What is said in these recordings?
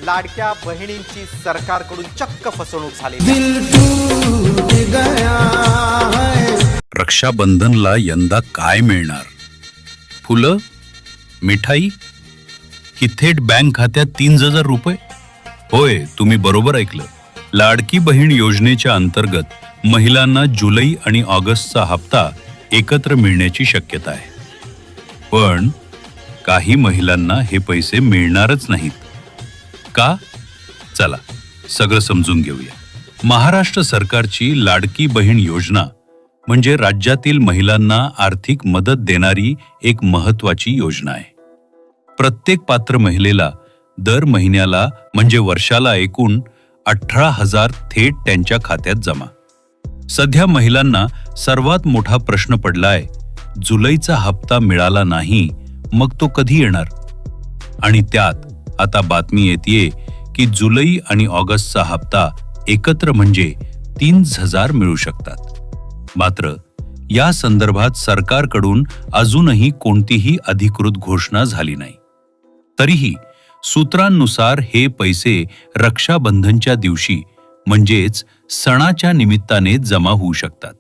लाडक्या बहिणींची सरकारकडून चक्क फसवणूक झाली। रक्षाबंधनला यंदा काय मिळणार? फुलं, मिठाई की थेट बँक खात्यात 3,000 रुपये? होय, तुम्ही बरोबर ऐकलं. लाडकी बहीण योजनेच्या अंतर्गत महिलांना जुलै आणि ऑगस्टचा हप्ता एकत्र मिळण्याची शक्यता आहे. पण काही महिलांना हे पैसे मिळणारच नाहीत. का? चला सगळं समजून घेऊया. महाराष्ट्र सरकारची लाडकी बहीण योजना म्हणजे राज्यातील महिलांना आर्थिक मदत देणारी एक महत्त्वाची योजना आहे. प्रत्येक पात्र महिलेला दर महिन्याला म्हणजे वर्षाला एकूण 18,000 थेट त्यांच्या खात्यात जमा. सध्या महिलांना सर्वात मोठा प्रश्न पडलाय, जुलैचा हप्ता मिळाला नाही मग तो कधी येणार? आणि त्यात आता बातमी येतेय की जुलै आणि ऑगस्टचा हप्ता एकत्र म्हणजे 3,000 मिळू शकतात. मात्र या संदर्भात सरकारकडून अजूनही कोणतीही अधिकृत घोषणा झाली नाही. तरीही सूत्रांनुसार हे पैसे रक्षाबंधनच्या दिवशी म्हणजेच सणाच्या निमित्ताने जमा होऊ शकतात.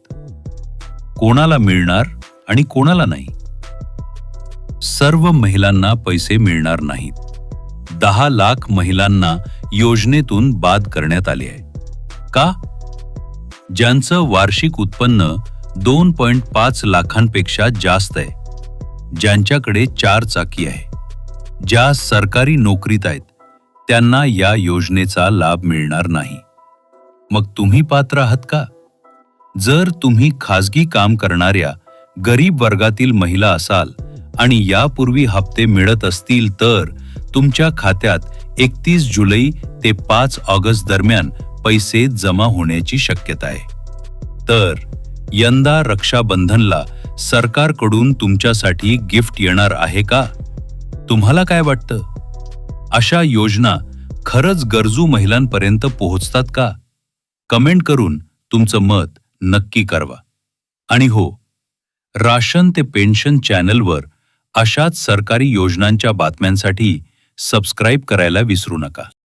कोणाला मिळणार आणि कोणाला नाही? सर्व महिलांना पैसे मिळणार नाहीत. 10 लाख महिलांना योजनेतून बाद करण्यात आले आहे. का? ज्यांचं वार्षिक उत्पन्न 2.5 लाखांपेक्षा जास्त आहे, ज्यांच्याकडे 4 चाकी आहे, ज्या सरकारी नोकरीत आहेत, त्यांना या योजनेचा लाभ मिळणार नाही. मग तुम्ही पात्र आहात का? जर तुम्ही खाजगी काम करणाऱ्या गरीब वर्गातील महिला असाल आणि यापूर्वी हप्ते मिळत असतील तर तुमच्या खात्यात 31 जुलै ते 5 ऑगस्ट दरम्यान पैसे जमा होण्याची शक्यता आहे. तर यंदा रक्षाबंधनला सरकारकडून तुमच्यासाठी गिफ्ट येणार आहे का? तुम्हाला काय वाटतं? अशा योजना खरंच गरजू महिलांपर्यंत पोहोचतात का? कमेंट करून तुमचं मत नक्की कळवा. आणि हो, राशन ते पेन्शन चॅनलवर अशाच सरकारी योजनांच्या बातम्यांसाठी सबस्क्राईब करायला विसरू नका.